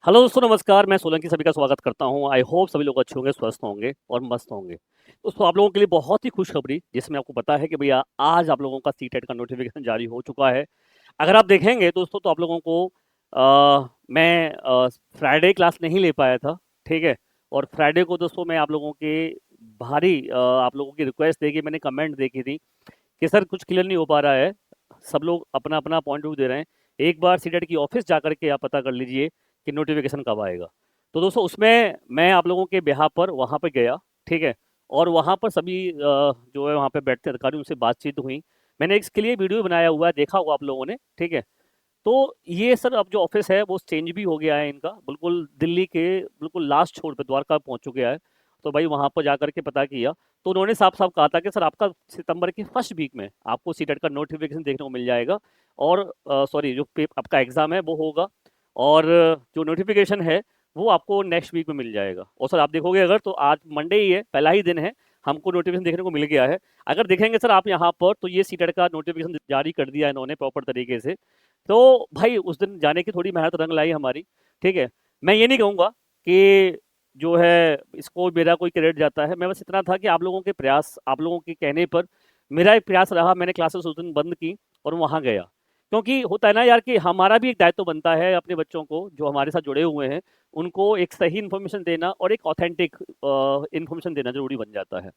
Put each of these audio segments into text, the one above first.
Hello दोस्तों, नमस्कार। मैं सोलंकी सभी का स्वागत करता हूँ। आई होप सभी लोग अच्छे होंगे, स्वस्थ होंगे और मस्त होंगे। दोस्तों, आप लोगों के लिए बहुत ही खुशखबरी, जिसमें आपको पता है कि भैया आज आप लोगों का सीटेट का नोटिफिकेशन जारी हो चुका है। अगर आप देखेंगे दोस्तों तो आप लोगों को मैं फ्राइडे क्लास नहीं ले पाया था, ठीक है। और फ्राइडे को दोस्तों मैं आप लोगों के भारी आप लोगों की रिक्वेस्ट देखी, मैंने कमेंट देखी थी कि सर कुछ क्लियर नहीं हो पा रहा है। सब लोग अपना अपना पॉइंट ऑफ व्यू दे रहे हैं। एक बार सीटेट की ऑफिस जा करके आप पता कर लीजिए कि नोटिफिकेशन कब आएगा। तो दोस्तों उसमें मैं आप लोगों के बिहाफ पर वहाँ पे गया, ठीक है। और वहाँ पर सभी जो है वहाँ पे बैठते अधिकारी उनसे बातचीत हुई। मैंने इसके लिए वीडियो बनाया हुआ है, देखा होगा आप लोगों ने, ठीक है। तो ये सर अब जो ऑफिस है वो चेंज भी हो गया है इनका, बिल्कुल दिल्ली के बिल्कुल लास्ट छोर पे द्वारका पहुंच चुके हैं। तो भाई वहां पर जाकर के पता किया, तो उन्होंने साफ साफ कहा था कि सर आपका सितंबर की फर्स्ट वीक में आपको सीटेट का नोटिफिकेशन देखने को मिल जाएगा। और सॉरी, जो आपका एग्जाम है वो होगा। और जो नोटिफिकेशन है वो आपको नेक्स्ट वीक में मिल जाएगा। और सर आप देखोगे अगर तो आज मंडे ही है, पहला ही दिन है, हमको नोटिफिकेशन देखने को मिल गया है। अगर देखेंगे सर आप यहाँ पर तो ये सीटेट का नोटिफिकेशन जारी कर दिया है इन्होंने प्रॉपर तरीके से। तो भाई उस दिन जाने की थोड़ी मेहनत रंग लाई हमारी, ठीक है। मैं ये नहीं कहूँगा कि जो है इसको मेरा कोई क्रेडिट जाता है। मैं बस इतना था कि आप लोगों के प्रयास, आप लोगों के कहने पर मेरा एक प्रयास रहा, मैंने क्लासेस उस दिन बंद की और वहाँ गया। क्योंकि होता है ना यार कि हमारा भी एक दायित्व बनता है अपने बच्चों को जो हमारे साथ जुड़े हुए हैं, उनको एक सही इन्फॉर्मेशन देना और एक ऑथेंटिक इन्फॉर्मेशन देना जरूरी बन जाता है।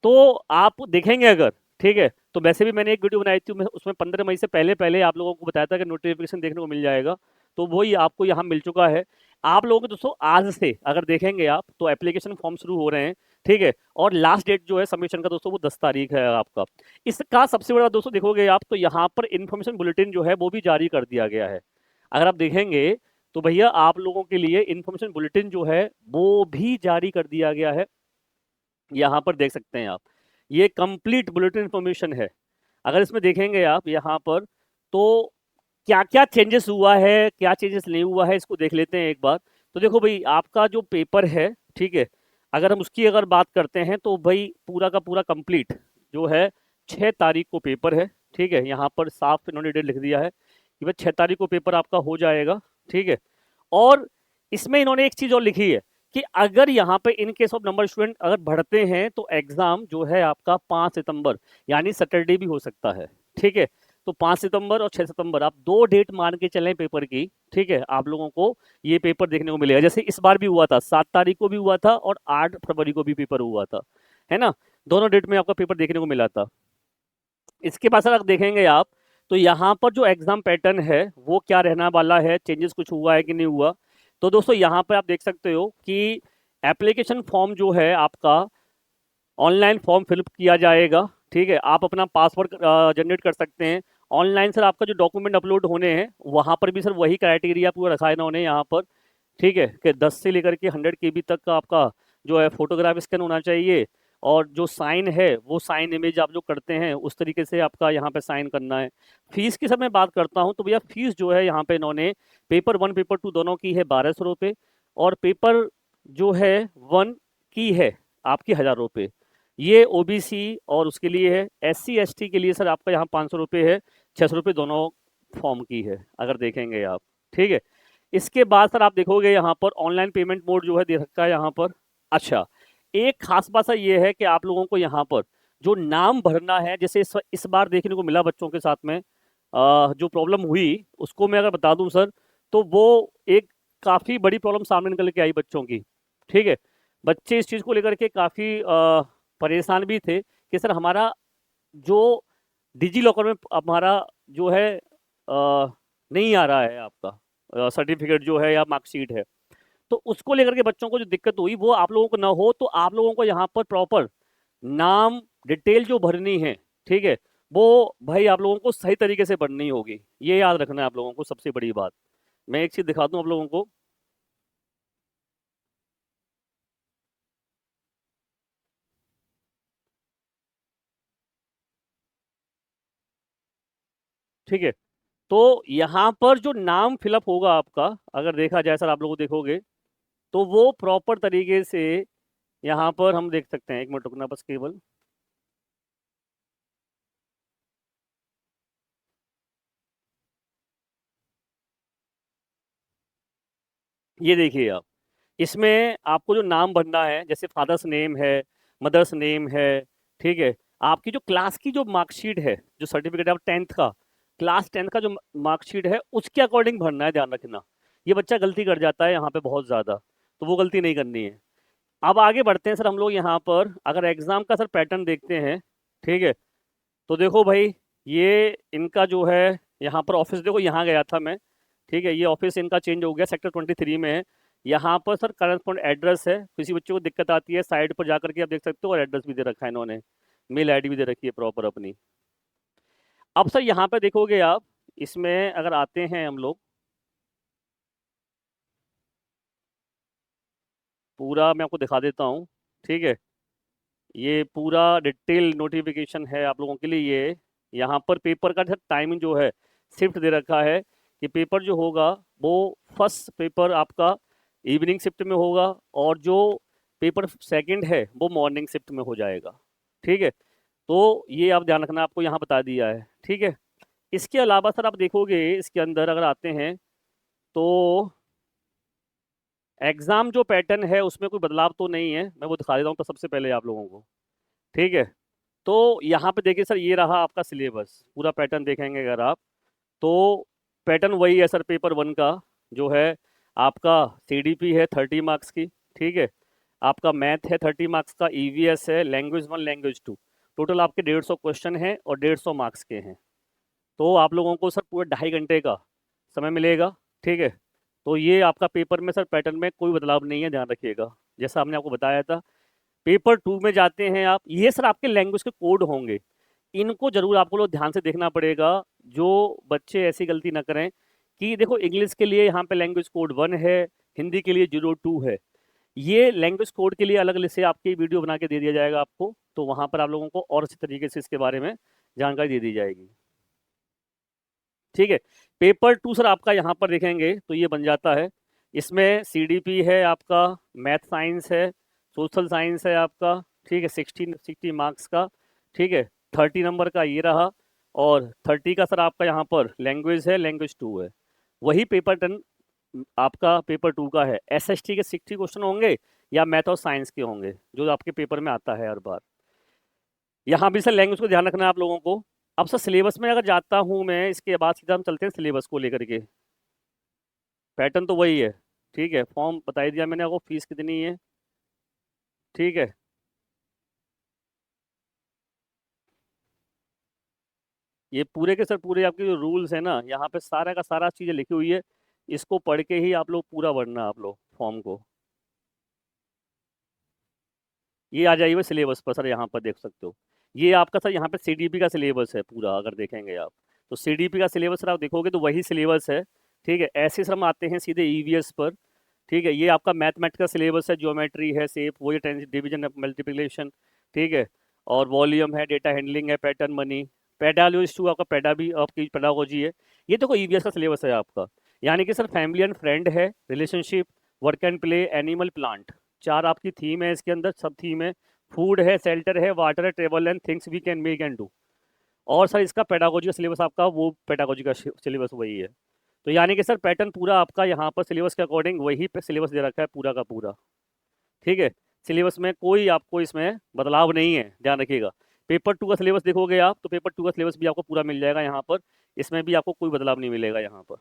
तो आप देखेंगे अगर, ठीक है, तो वैसे भी मैंने एक वीडियो बनाई थी, मैं उसमें 15 मई से पहले पहले आप लोगों को बताया था कि नोटिफिकेशन देखने को मिल जाएगा। तो वही आपको यहाँ मिल चुका है। आप लोगों को दोस्तों आज से अगर देखेंगे आप तो एप्लीकेशन फॉर्म शुरू हो रहे हैं, ठीक है। और लास्ट डेट जो है सबमिशन का दोस्तों वो 10 तारीख है आपका। इसका सबसे बड़ा दोस्तों देखोगे आप तो यहाँ पर इन्फॉर्मेशन बुलेटिन जो है वो भी जारी कर दिया गया है। अगर आप देखेंगे तो भैया आप लोगों के लिए इन्फॉर्मेशन बुलेटिन जो है वो भी जारी कर दिया गया है। यहाँ पर देख सकते हैं आप, ये कंप्लीट बुलेटिन इन्फॉर्मेशन है। अगर इसमें देखेंगे आप यहाँ पर तो क्या क्या चेंजेस हुआ है, क्या चेंजेस नहीं हुआ है, इसको देख लेते हैं एक बार। तो देखो भाई आपका जो पेपर है, ठीक है, अगर हम उसकी अगर बात करते हैं तो भाई पूरा का पूरा कंप्लीट जो है 6 तारीख को पेपर है, ठीक है। यहाँ पर साफ इन्होंने डेट लिख दिया है कि भाई 6 तारीख को पेपर आपका हो जाएगा, ठीक है। और इसमें इन्होंने एक चीज और लिखी है कि अगर यहाँ पे in case of number student अगर बढ़ते हैं तो एग्जाम जो है आपका 5 सितंबर यानी सैटरडे भी हो सकता है, ठीक है। तो 5 सितंबर और 6 सितंबर आप दो डेट मान के चलें पेपर की, ठीक है। आप लोगों को ये पेपर देखने को मिलेगा, जैसे इस बार भी हुआ था, 7 तारीख को भी हुआ था और 8 फरवरी को भी पेपर हुआ था, है ना। दोनों डेट में आपका पेपर देखने को मिला था। इसके पास अगर देखेंगे आप तो यहाँ पर जो एग्जाम पैटर्न है वो क्या रहना वाला है, चेंजेस कुछ हुआ है कि नहीं हुआ। तो दोस्तों यहाँ पर आप देख सकते हो कि एप्लीकेशन फॉर्म जो है आपका ऑनलाइन फॉर्म फिलअप किया जाएगा, ठीक है। आप अपना पासवर्ड जनरेट कर सकते हैं ऑनलाइन। सर आपका जो डॉक्यूमेंट अपलोड होने हैं वहाँ पर भी सर वही क्राइटेरिया पूरा रखा है इन्होंने यहाँ पर, ठीक है, कि 10 से लेकर के 100 KB तक का आपका जो है फोटोग्राफ स्कैन होना चाहिए। और जो साइन है वो साइन इमेज आप जो करते हैं उस तरीके से आपका यहाँ पे साइन करना है। फीस की सर मैं बात करता हूँ तो भैया फीस जो है यहाँ पे इन्होंने पेपर 1 पेपर 2 दोनों की है 1200 रुपये। और पेपर जो है 1 की है आपकी 1000 रुपये। ये ओबीसी और उसके लिए है, SC ST के लिए सर आपका यहाँ 500 रुपये है, 600 रुपये दोनों फॉर्म की है अगर देखेंगे आप, ठीक है। इसके बाद सर आप देखोगे यहाँ पर ऑनलाइन पेमेंट मोड जो है दे रखा है यहाँ पर। अच्छा, एक खास बात सर ये है कि आप लोगों को यहाँ पर जो नाम भरना है, जैसे इस बार देखने को मिला बच्चों के साथ में जो प्रॉब्लम हुई उसको मैं अगर बता दूं सर, तो वो एक काफ़ी बड़ी प्रॉब्लम सामने निकल के आई बच्चों की, ठीक है। बच्चे इस चीज़ को लेकर के काफ़ी परेशान भी थे कि सर हमारा जो डिजी लॉकर में हमारा जो है नहीं आ रहा है आपका सर्टिफिकेट जो है या मार्कशीट है। तो उसको लेकर के बच्चों को जो दिक्कत हुई वो आप लोगों को ना हो, तो आप लोगों को यहाँ पर प्रॉपर नाम डिटेल जो भरनी है, ठीक है, वो भाई आप लोगों को सही तरीके से भरनी होगी। ये याद रखना है आप लोगों को, सबसे बड़ी बात। मैं एक चीज़ दिखा दूं आप लोगों को, ठीक है। तो यहाँ पर जो नाम फिलअप होगा आपका, अगर देखा जाए सर आप लोग देखोगे तो वो प्रॉपर तरीके से यहाँ पर हम देख सकते हैं। एक मिनट रुकना बस केवल। ये देखिए आप, इसमें आपको जो नाम भरना है, जैसे फादर्स नेम है, मदर्स नेम है, ठीक है। आपकी जो क्लास की जो मार्कशीट है, जो सर्टिफिकेट है 10th का, क्लास 10th का जो मार्कशीट है उसके अकॉर्डिंग भरना है, ध्यान रखना। ये बच्चा गलती कर जाता है यहाँ पे बहुत ज़्यादा, तो वो गलती नहीं करनी है। अब आगे बढ़ते हैं सर हम लोग यहाँ पर, अगर एग्जाम का सर पैटर्न देखते हैं, ठीक है। तो देखो भाई, ये इनका जो है यहाँ पर ऑफिस, देखो यहाँ गया था मैं, ठीक है। ये ऑफिस इनका चेंज हो गया, सेक्टर 23 में है। यहाँ पर सर करस्पॉन्ड एड्रेस है, किसी बच्चे को दिक्कत आती है साइड पर जाकर के आप देख सकते हो, और एड्रेस भी दे रखा है इन्होंने, मेल आईडी भी दे रखी है प्रॉपर अपनी। अब सर यहाँ पे देखोगे आप, इसमें अगर आते हैं हम लोग, पूरा मैं आपको दिखा देता हूँ, ठीक है। ये पूरा डिटेल नोटिफिकेशन है आप लोगों के लिए। ये यहाँ पर पेपर का टाइमिंग जो है शिफ्ट दे रखा है, कि पेपर जो होगा वो फर्स्ट पेपर आपका इवनिंग शिफ्ट में होगा, और जो पेपर सेकंड है वो मॉर्निंग शिफ्ट में हो जाएगा, ठीक है। तो ये आप ध्यान रखना, आपको यहाँ बता दिया है, ठीक है। इसके अलावा सर आप देखोगे इसके अंदर अगर आते हैं, तो एग्ज़ाम जो पैटर्न है उसमें कोई बदलाव तो नहीं है, मैं वो दिखा देता हूँ तो सबसे पहले आप लोगों को, ठीक है। तो यहाँ पे देखिए सर, ये रहा आपका सिलेबस, पूरा पैटर्न देखेंगे अगर आप, तो पैटर्न वही है सर पेपर वन का, जो है आपका सीडीपी है 30 मार्क्स की, ठीक है। आपका मैथ है 30 मार्क्स का, ईवीएस है, language one language two, total आपके 150 क्वेश्चन हैं और 150 मार्क्स के हैं। तो आप लोगों को सर पूरे 2.5 घंटे का समय मिलेगा, ठीक है। तो ये आपका पेपर में सर पैटर्न में कोई बदलाव नहीं है, ध्यान रखिएगा, जैसा हमने आपको बताया था। पेपर टू में जाते हैं आप, ये सर आपके लैंग्वेज के कोड होंगे, इनको जरूर आपको लोग ध्यान से देखना पड़ेगा, जो बच्चे ऐसी गलती ना करें। कि देखो इंग्लिश के लिए यहाँ पे लैंग्वेज कोड 1 है, हिंदी के लिए 02 है। ये लैंग्वेज कोड के लिए अलग से आपकी वीडियो बना के दे दिया जाएगा आपको, तो वहाँ पर आप लोगों को और अच्छी तरीके से इसके बारे में जानकारी दे दी जाएगी, ठीक है। पेपर टू सर आपका यहाँ पर देखेंगे तो ये बन जाता है, इसमें सीडीपी है आपका, मैथ साइंस है, सोशल साइंस है आपका, ठीक है, 60 मार्क्स का, ठीक है। 30 नंबर का ये रहा, और 30 का सर आपका यहाँ पर लैंग्वेज है, लैंग्वेज टू है। वही पेपर टन आपका पेपर टू का है, एसएसटी के 60 क्वेश्चन होंगे, या मैथ और साइंस के होंगे, जो आपके पेपर में आता है हर बार। यहाँ भी सर लैंग्वेज को ध्यान रखना है आप लोगों को। अब सर सिलेबस में अगर जाता हूँ मैं, इसके बाद सीधा हम चलते हैं सिलेबस को लेकर के। पैटर्न तो वही है, ठीक है। फॉर्म बता ही दिया मैंने आपको, फीस कितनी है, ठीक है। ये पूरे के सर पूरे आपके जो रूल्स है ना, यहाँ पे सारा का सारा चीज़ें लिखी हुई है, इसको पढ़ के ही आप लोग पूरा भरना, आप लोग फॉर्म को। ये आ जाइए सिलेबस पर सर, यहाँ पर देख सकते हो। ये आपका सर यहाँ पे सीडीपी का सिलेबस है पूरा, अगर देखेंगे आप तो सीडीपी का सिलेबस सर आप देखोगे तो वही सिलेबस है, ठीक है। ऐसे सर हम आते हैं सीधे ईवीएस पर, ठीक है। ये आपका मैथमेटिक्स का सिलेबस है, ज्योमेट्री है, शेप, वो ये डिवीजन मल्टीप्लिकेशन, ठीक है। और वॉल्यूम है, डेटा हैंडलिंग है, पैटर्न मनी, पेडालोजी टू आपका पेडा भी आपकी पेडागोजी है। ये देखो ईवीएस का सिलेबस है आपका, यानी कि सर फैमिली एंड फ्रेंड है, relationship, work and play, animal, plant, चार आपकी थीम है इसके अंदर, सब थीम है। फूड है, शेल्टर है, वाटर है, travel and things we can make and do. और सर इसका पेडागोजी का सिलेबस आपका, वो पेडागोजी का सिलेबस वही है। तो यानी कि सर पैटर्न पूरा आपका यहाँ पर सिलेबस के अकॉर्डिंग वही पे सिलेबस दे रखा है पूरा का पूरा, ठीक है। सिलेबस में कोई आपको इसमें बदलाव नहीं है, ध्यान रखिएगा। पेपर टू का सिलेबस देखोगे आप तो पेपर टू का सिलेबस भी आपको पूरा मिल जाएगा यहाँ पर, इसमें भी आपको कोई बदलाव नहीं मिलेगा यहाँ पर,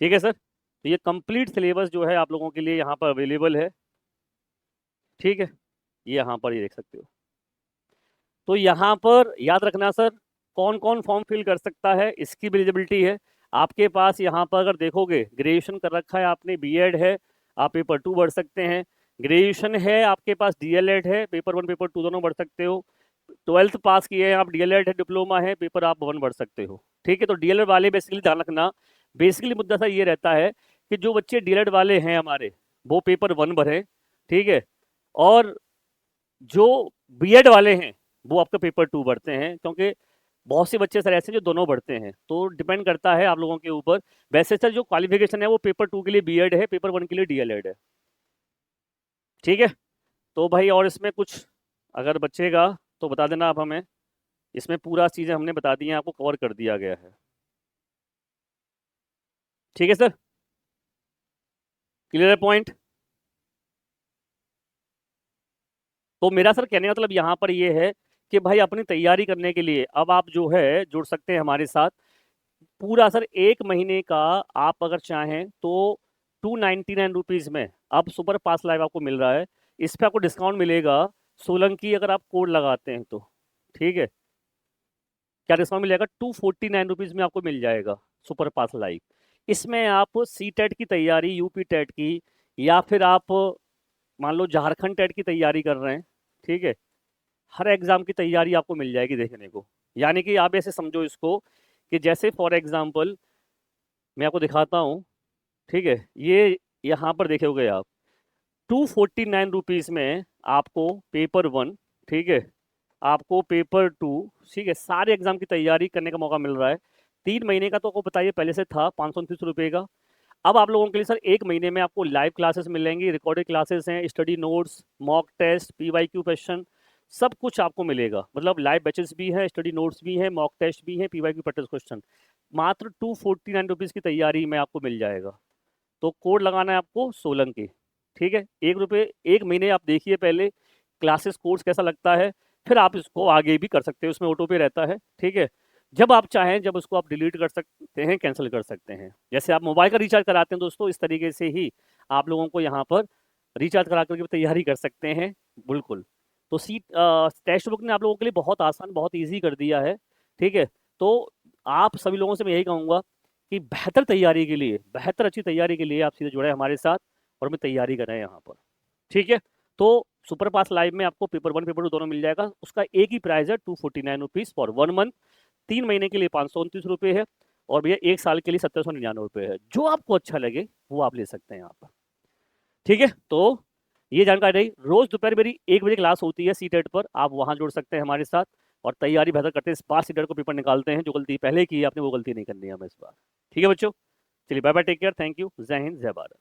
ठीक है सर। तो ये कंप्लीट सिलेबस जो है आप लोगों के लिए यहाँ पर अवेलेबल है, ठीक है। ये यहाँ पर ये देख सकते हो। तो यहाँ पर याद रखना सर, कौन कौन फॉर्म फिल कर सकता है, इसकी भी एलिजिबिलिटी है आपके पास। यहाँ पर अगर देखोगे ग्रेजुएशन कर रखा है आपने, बीएड है, आप पेपर टू भर सकते हैं। ग्रेजुएशन है आपके पास, डीएलएड है, पेपर वन पेपर टू दोनों भर सकते हो। 12th पास किए हैं आप, डीएलएड है, डिप्लोमा है, पेपर आप वन भर सकते हो, ठीक है। तो डीएलएड वाले बेसिकली ध्यान रखना, बेसिकली मुद्दा सा ये रहता है कि जो बच्चे डीएलएड वाले हैं हमारे, वो पेपर वन भरें, ठीक है। और जो बीएड वाले हैं वो आपका पेपर टू भरते हैं, क्योंकि बहुत से बच्चे सर ऐसे जो दोनों भरते हैं, तो डिपेंड करता है आप लोगों के ऊपर। वैसे सर जो क्वालिफिकेशन है वो पेपर टू के लिए बीएड है, पेपर वन के लिए डीएलएड है, ठीक है। तो भाई और इसमें कुछ अगर बचेगा तो बता देना आप हमें, इसमें पूरा चीज़ें हमने बता दी हैं, आपको कवर कर दिया गया है, ठीक है सर। क्लियर है पॉइंट? तो मेरा सर कहने का मतलब यहाँ पर ये है कि भाई अपनी तैयारी करने के लिए अब आप जो है जुड़ सकते हैं हमारे साथ। पूरा सर 1 महीने का आप अगर चाहें तो 299 रुपीज़ में अब सुपर पास लाइव आपको मिल रहा है। इस पे आपको डिस्काउंट मिलेगा सोलंकी, अगर आप कोड लगाते हैं तो। ठीक है, क्या डिस्काउंट मिल जाएगा? 249 रुपीज़ में आपको मिल जाएगा सुपर पास लाइव। इसमें आप सी टेट की तैयारी, यूपी टेट की, या फिर आप मान लो झारखंड टेट की तैयारी कर रहे हैं, ठीक है, हर एग्जाम की तैयारी आपको मिल जाएगी देखने को। यानी कि आप ऐसे समझो इसको कि जैसे फॉर एग्जाम्पल मैं आपको दिखाता हूँ, ठीक है, ये यहाँ पर देखोगे आप 249 रुपीज़ में आपको पेपर 1, ठीक है, आपको पेपर 2, ठीक है, सारे एग्जाम की तैयारी करने का मौका मिल रहा है। 3 महीने का तो आपको बताइए पहले से था 529 रुपये का। अब आप लोगों के लिए सर 1 महीने में आपको लाइव क्लासेस मिलेंगी, रिकॉर्डेड क्लासेस हैं, study notes, mock test, PYQ question, सब कुछ आपको मिलेगा। मतलब लाइव बैचेस भी हैं, स्टडी नोट्स भी हैं, मॉक टेस्ट भी हैं, पीवाईक्यू प्रैक्टिस क्वेश्चन। मात्र 249 रुपीज़ की तैयारी में आपको मिल जाएगा। तो कोड लगाना है आपको सोलंकी, ठीक है, 1 रुपये 1 महीने आप देखिए पहले क्लासेस कोर्स कैसा लगता है, फिर आप इसको आगे भी कर सकते हैं, उसमें ऑटो पे रहता है, ठीक है। जब आप चाहें जब उसको आप डिलीट कर सकते हैं, कैंसिल कर सकते हैं। जैसे आप मोबाइल का रिचार्ज कराते हैं दोस्तों, इस तरीके से ही आप लोगों को यहाँ पर रिचार्ज करा करके तैयारी कर सकते हैं। बिल्कुल। तो टेक्स्ट बुक ने आप लोगों के लिए बहुत आसान, बहुत ईजी कर दिया है, ठीक है। तो आप सभी लोगों से मैं यही कहूँगा कि बेहतर तैयारी के लिए, बेहतर अच्छी तैयारी के लिए आप सीधे जुड़े हमारे साथ और हमें तैयारी करें यहाँ पर, ठीक है। तो सुपर पास लाइव में आपको पेपर 1 पेपर 2 दोनों मिल जाएगा। उसका एक ही प्राइस है 249 रुपीज़ फॉर 1 मंथ। 3 महीने के लिए 529 रुपये है, और भैया 1 साल के लिए 1799 रुपये है। जो आपको अच्छा लगे वो आप ले सकते हैं यहाँ पर, ठीक है। तो ये जानकारी रही। रोज दोपहर मेरी 1 बजे क्लास होती है सी टेट पर, आप वहाँ जुड़ सकते हैं हमारे साथ और तैयारी बेहतर करते हैं। इस बार सी टेट को पेपर निकालते हैं, जो गलती पहले की है आपने वो गलती नहीं करनी है हमें इस बार, ठीक है बच्चों। चलिए bye bye, take care, thank you, जय हिंद, जय भारत।